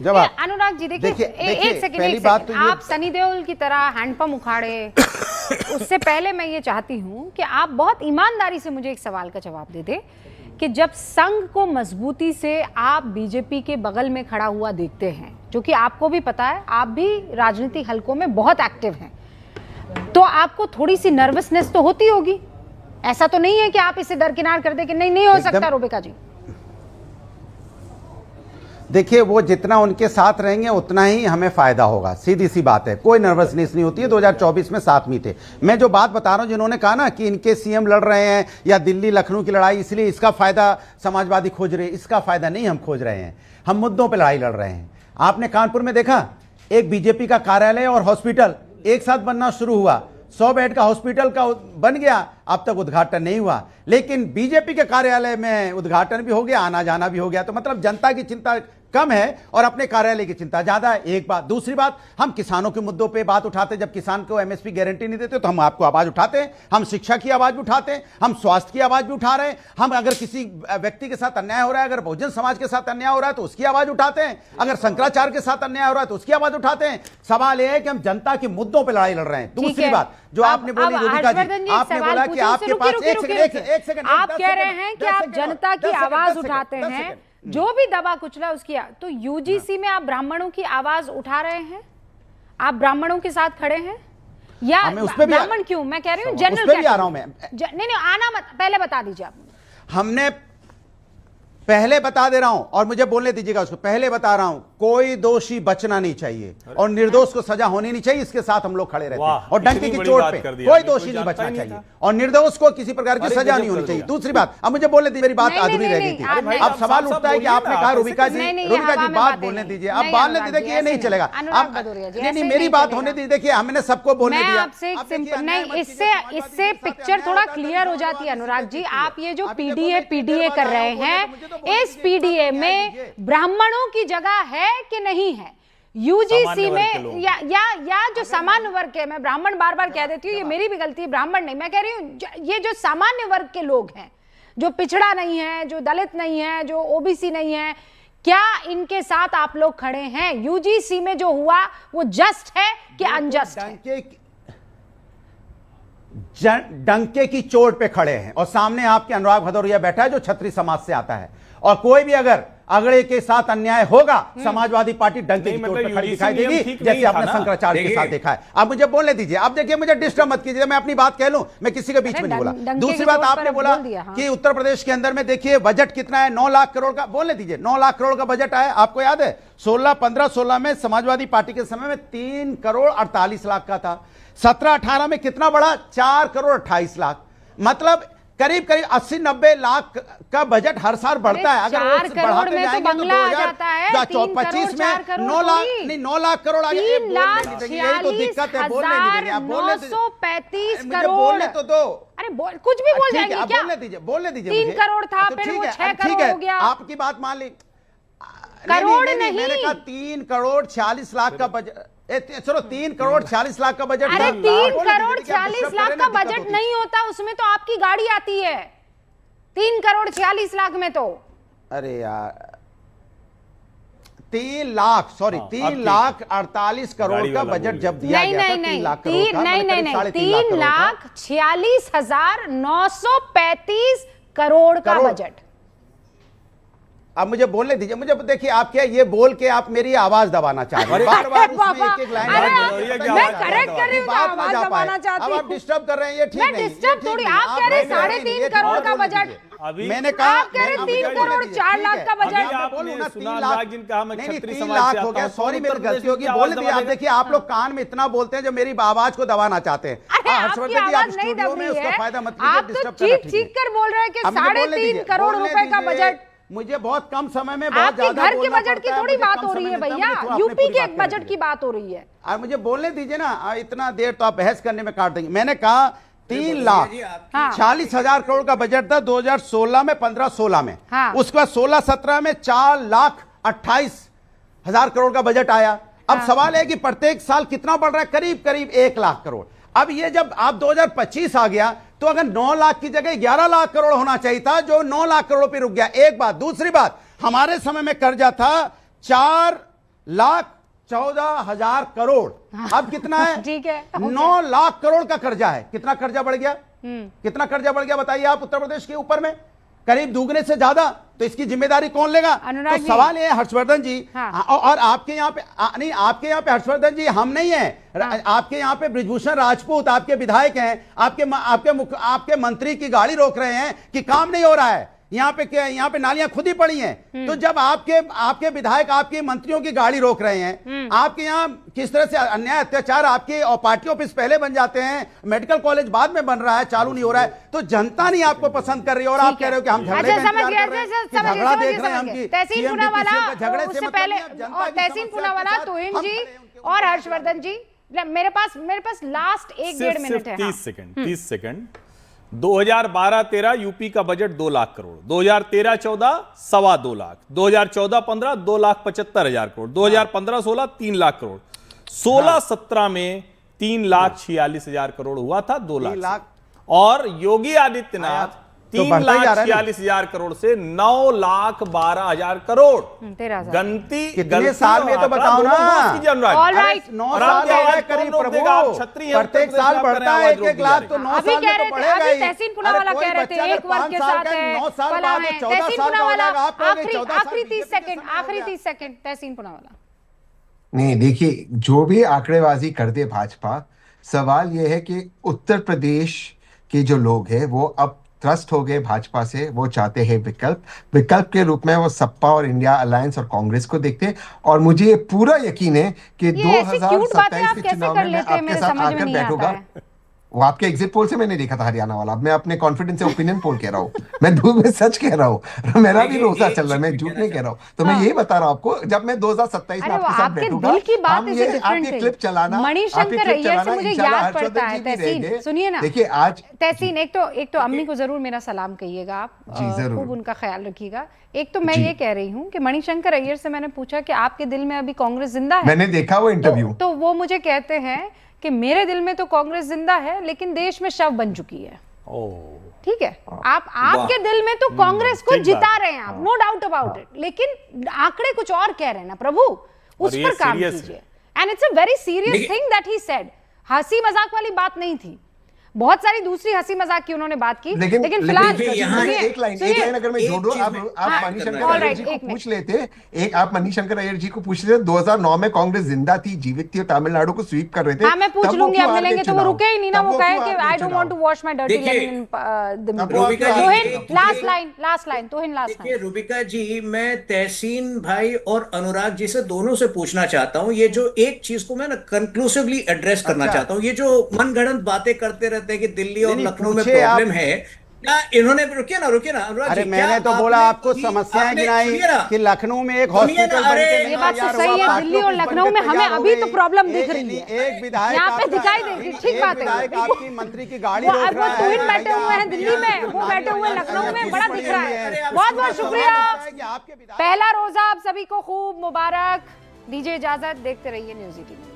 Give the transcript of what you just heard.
जवाब। अनुराग जी देखिए, एक सेकंड, तो आप सनी देओल की तरह हैंडपंप उखाड़े उससे पहले मैं ये चाहती हूँ कि आप बहुत ईमानदारी से मुझे एक सवाल का जवाब दे दे कि जब संघ को मजबूती से आप बीजेपी के बगल में खड़ा हुआ देखते हैं, जो कि आपको भी पता है, आप भी राजनीतिक हलकों में बहुत एक्टिव हैं, तो आपको थोड़ी सी नर्वसनेस तो होती होगी। ऐसा तो नहीं है कि आप इसे दरकिनार कर दे कि नहीं हो सकता रूबिका जी। देखिए, वो जितना उनके साथ रहेंगे उतना ही हमें फायदा होगा, सीधी सी बात है, कोई नर्वसनेस नहीं होती है। 2024 में साथ में थे। मैं जो बात बता रहा हूं, जिन्होंने कहा ना कि इनके सीएम लड़ रहे हैं या दिल्ली लखनऊ की लड़ाई इसलिए इसका फायदा समाजवादी खोज रहे, इसका फायदा नहीं हम खोज रहे हैं, हम मुद्दों पर लड़ाई लड़ रहे हैं। आपने कानपुर में देखा, एक बीजेपी का कार्यालय और हॉस्पिटल एक साथ बनना शुरू हुआ, 100 बेड का हॉस्पिटल का बन गया, अब तक उद्घाटन नहीं हुआ, लेकिन बीजेपी के कार्यालय में उद्घाटन भी हो गया, आना जाना भी हो गया। तो मतलब जनता की चिंता कम है और अपने कार्यालय की चिंता ज्यादा है, एक बात। दूसरी बात, हम किसानों के मुद्दों पे बात उठाते, जब किसान को एमएसपी गारंटी नहीं देते तो हम आपको आवाज उठाते हैं, हम शिक्षा की आवाज भी उठाते हैं, हम स्वास्थ्य की आवाज भी उठा रहे हैं, हम अगर किसी व्यक्ति के साथ अन्याय हो रहा है, अगर बहुजन समाज के साथ अन्याय हो रहा है तो उसकी आवाज उठाते हैं, अगर शंकराचार्य के साथ अन्याय हो रहा है तो उसकी आवाज उठाते हैं। सवाल यह है कि हम जनता के मुद्दों पर लड़ाई लड़ रहे हैं। दूसरी बात जो आपने बोली रूबिका जी, आपने बोला कि आपके पास एक सेकंड, आप कह रहे हैं कि आप जनता की आवाज उठाते हैं, जो भी दबा कुचला उसकी। तो यूजीसी में आप ब्राह्मणों की आवाज उठा रहे हैं, आप ब्राह्मणों के साथ खड़े हैं या ब्राह्मण क्यों, मैं कह रही हूँ जनरल भी आ रहा हूं मैं। नहीं आना मत, पहले बता दीजिए आप। हमने पहले बता दे रहा हूं और मुझे बोलने दीजिएगा उसको, पहले बता रहा हूं, कोई दोषी बचना नहीं चाहिए और निर्दोष को सजा होनी नहीं चाहिए, इसके साथ हम लोग खड़े रहते हैं। और डंके की चोट पे कोई दोषी नहीं बचना चाहिए और निर्दोष को किसी प्रकार की सजा नहीं होनी चाहिए। दूसरी बात, अब मुझे बोलने दीजिए, मेरी बात अधूरी रह गई थी। अब सवाल उठता है कि आपने कहा रूबिका जी बात बोलने दीजिए, अब बोलने दीजिए कि ये नहीं चलेगा। अब नहीं, मेरी बात होने दीजिए। देखिए, हमने सबको बोलने दिया। इससे पिक्चर थोड़ा क्लियर हो जाती है। अनुराग जी, आप ये जो पीडीए कर रहे हैं, इस पीडीए में ब्राह्मणों की जगह है कि नहीं है? यूजीसी में या जो सामान्य वर्ग है, मैं ब्राह्मण बार बार कह देती हूँ, ये मेरी भी गलती है, ब्राह्मण नहीं, मैं कह रही हूँ ये जो सामान्य वर्ग के लोग हैं, जो पिछड़ा नहीं है, जो दलित नहीं है, जो ओबीसी नहीं है, क्या इनके साथ आप लोग खड़े हैं? यूजीसी में जो हुआ वो जस्ट है कि अनजस्ट है? डंके की चोट पे खड़े हैं और सामने आपके अनुराग भदौरिया बैठा है जो छत्री समाज से आता है, और कोई भी अगर अगड़े के साथ अन्याय होगा, समाजवादी पार्टी डंके की चोट पे खड़ी दिखाई देगी, जैसे आपने शंकराचार्य के साथ देखा है। अब मुझे बोलने दीजिए। अब देखिए, मुझे डिस्टर्ब मत कीजिए, मैं अपनी बात कह लूं, मैं किसी के बीच में नहीं बोला। दूसरी बात, आपने बोला कि उत्तर प्रदेश के अंदर में देखिए बजट कितना है, 9 लाख करोड़ का। बोलने दीजिए, 9 लाख करोड़ का बजट आया, आपको याद है 15-16 में समाजवादी पार्टी के समय में 3 करोड़ 48 लाख का था। 17-18 में कितना बढ़ा? 4 करोड़ 28 लाख। मतलब करीब 80-90 लाख का बजट हर साल बढ़ता है। अगर बढ़ाते जाएंगे तो 2025 में 9 लाख नहीं, 9 लाख करोड़ आ गए। यही तो दिक्कत है, बोलने दीजिए। आप बोलने 935 करोड़, बोलने तो दो। अरे कुछ भी बोल जाएंगे क्या? बोलने दीजिए। 3 करोड़ था, फिर वो 6 करोड़ हो गया। आपकी बात मान ली, करोड़ नहीं, मैंने कहा 3 करोड़ 46 लाख का बजट। चलो 3 करोड़ 46 लाख का बजट। अरे 3 करोड़ 46 लाख का बजट नहीं होता, उसमें तो आपकी गाड़ी आती है 3 करोड़ 46 लाख में तो। अरे यार 3 लाख 48 करोड़ का बजट जब दिया गया था, 3 लाख करोड़ का, नहीं 3 लाख 46,935 करोड़ का बजट। अब मुझे बोलने दीजिए। मुझे देखिए, आप क्या ये बोल के आप मेरी आवाज दबाना चाह रहे हैं, बार-बार उसमें एक लाइन। मैं करेक्ट कर रही हूं, आवाज दबाना चाहती हूं। अब आप डिस्टर्ब कर रहे हैं, ये ठीक नहीं। मैं डिस्टर्ब थोड़ी, आप कह रहे हैं 3.5 करोड़ का बजट, मैंने कहा आप कह रहे 3 करोड़ 4 लाख का बजट। बोलूं ना 3 लाख, नहीं 3 लाख हो गया, सॉरी मेरी गलती होगी, बोल दिया। आप देखिए, आप लोग कान में इतना बोलते हैं जो मेरी आवाज को दबाना चाहते हैं। हर्षवर्धन जी, आप स्टूडियो में उसका फायदा मत लीजिए, डिस्टर्ब करना ठीक है। चीख कर बोल रहे हैं कि 3.5 करोड़ रुपए का बजट। मुझे बहुत कम समय में बहुत ज्यादा घर के बजट की थोड़ी बात हो रही है भैया, यूपी के बजट की बात हो रही है। और मुझे बोलने दीजिए ना, इतना देर तो आप बहस करने में काट देंगे। मैंने कहा 3 लाख 40 हजार करोड़ का बजट था 2016 में, 15-16 में। उसके बाद 16-17 में 4 लाख 28 हजार करोड़ का बजट आया। अब सवाल है कि प्रत्येक साल कितना बढ़ रहा है? करीब 1 लाख करोड़। अब ये जब आप 2025 आ गया तो अगर 9 लाख की जगह 11 लाख करोड़ होना चाहिए था, जो 9 लाख करोड़ पे रुक गया। एक बात। दूसरी बात, हमारे समय में कर्जा था 4 9,14,000 करोड़। अब कितना है? ठीक है, 9 लाख करोड़ का कर्जा है। कितना कर्जा बढ़ गया? कितना कर्जा बढ़ गया बताइए आप उत्तर प्रदेश के ऊपर में? करीब दुगने से ज्यादा। तो इसकी जिम्मेदारी कौन लेगा? तो सवाल ये है हर्षवर्धन जी, हाँ। और आपके यहाँ पे नहीं, आपके यहाँ पे हर्षवर्धन जी हम नहीं है, हाँ। आपके यहाँ पे बृजभूषण राजपूत आपके विधायक हैं, आपके मंत्री की गाड़ी रोक रहे हैं कि काम नहीं हो रहा है, यहाँ पे नालियां खुद ही पड़ी हैं। तो जब आपके विधायक आपके मंत्रियों की गाड़ी रोक रहे हैं, आपके यहाँ किस तरह से अन्याय अत्याचार, आपके और पार्टी ऑफिस पहले बन जाते हैं, मेडिकल कॉलेज बाद में बन रहा है, चालू नहीं हो रहा है, तो जनता नहीं आपको पसंद कर रही है और आप कह रहे हो कि हम झगड़ा देख रहे हैं हम कि तहसीन पूनावाला, उससे पहले तहसीन पूनावाला, तोहिन जी और हर्षवर्धन जी, मेरे पास लास्ट 1-1.5 मिनट है। 30 सेकंड। 2012-13 यूपी का बजट 2 लाख करोड़, 2013-14 2.25 लाख, 2014-15 2,75,000 करोड़, 2015-16 3 लाख करोड़, 16-17 में 3,46,000 करोड़ हुआ था, 2 लाख। और योगी आदित्यनाथ 3,46,000 करोड़ से 9,12,000 करोड़। 13,000 गलती कितने साल में तो बताओ ना। All right। 9 साल हो गए करीब प्रभु, प्रत्येक साल बढ़ता है 1-1 लाख, तो 9 साल में तो बढ़ेगा ही। तहसीन पूनावाला कह रहे थे एक वर्ग के साथ है, 9 साल फला बाद है। 14 तहसीन साल का हो पूनावाला, जाएगा, आप कहोगे 14 साल आखिरी 30 सेकंड, आखिरी 30 सेकंड, तहसीन पूनावाला। नहीं, देखिए, जो भी आंकड़ेबाजी कर दे भाजपा, सवाल यह है कि उत्तर प्रदेश के जो लोग हैं वो अब त्रस्त हो गए भाजपा से। वो चाहते हैं विकल्प के रूप में वो सपा और इंडिया अलायंस और कांग्रेस को देखते हैं। और मुझे ये पूरा यकीन है कि 2027 के चुनाव में मैं आपके साथ आकर बैठूंगा। वो आपके एग्जिट पोल से मैंने देखा था हरियाणा वाला। अब मैं अपने कॉन्फिडेंस से ओपिनियन पोल कह रहा हूँ, मैं धूप में सच कह रहा हूँ, मेरा भी रोजा चल रहा है, मैं झूठ नहीं कह रहा हूँ। तो मैं यही बता रहा हूँ आपको, जब मैं 2027 में आपके साथ बैठूंगा, हम ये आपके क्लिप चलाना, मणिशंकर अय्यर से मुझे याद पड़ता है। तहसीन सुनिए ना, देखिए आज तहसीन, एक तो अम्मी को जरूर मेरा सलाम कहिएगा आप, खूब उनका ख्याल रखिएगा। एक तो मैं ये कह रही हूँ कि मणिशंकर अय्यर से मैंने पूछा कि आपके दिल में अभी कांग्रेस जिंदा है? मैंने देखा वो इंटरव्यू, तो वो मुझे कहते हैं कि मेरे दिल में तो कांग्रेस जिंदा है, लेकिन देश में शव बन चुकी है। ठीक है, आपके दिल में तो कांग्रेस को जिता रहे हैं आप, नो डाउट अबाउट इट, लेकिन आंकड़े कुछ और कह रहे हैं ना प्रभु, उस पर काम कीजिए। And it's a very serious thing that he said. हंसी मजाक वाली बात नहीं थी, बहुत सारी दूसरी हंसी मजाक की उन्होंने बात की, लेकिन फिलहाल एक लाइन अगर मैं जोड़ दूं, आप मणिशंकर अय्यर जी को पूछ लेते, आप मणिशंकर अय्यर जी को पूछ लेते 2009 में कांग्रेस जिंदा थी, जीवित थी और तमिलनाडु को स्वीप कर रहे थे। हाँ, मैं पूछ लूंगी, अब मिलेंगे तो वो रुके ही नहीं ना, वो कहे कि I don't want to wash my dirty lemon in the तोहिन, लास्ट लाइन तोहिन, लास्ट लाइन। रूबिका जी, मैं तहसीन भाई और अनुराग जी से दोनों से पूछना चाहता हूं, ये जो एक चीज को मैं ना कंक्लूसिवली एड्रेस करना चाहता हूं, ये जो मनगढ़ंत बातें करते रहते हैं कि दिल्ली और लखनऊ में प्रॉब्लम है, क्या इन्होंने, रुकिए ना अरे मैंने तो बोला आपको समस्याएं गिनाई कि लखनऊ में एक हॉस्पिटल बनके नहीं, ये बात तो सही है, दिल्ली और लखनऊ में हमें अभी तो प्रॉब्लम दिख रही है, एक विधायक यहाँ पे दिखाई देगी, ठीक बात है। आपकी मंत्री की गाड़ी रोक रहा है, तोहिन बैठे हुए हैं दिल्ली में, वो बैठे हुए हैं लखनऊ में, बड़ा दिख रहा है। बहुत बहुत शुक्रिया, पहला रोजा आप सभी को खूब मुबारक। दीजिए इजाजत, देखते रहिए न्यूज़ 18।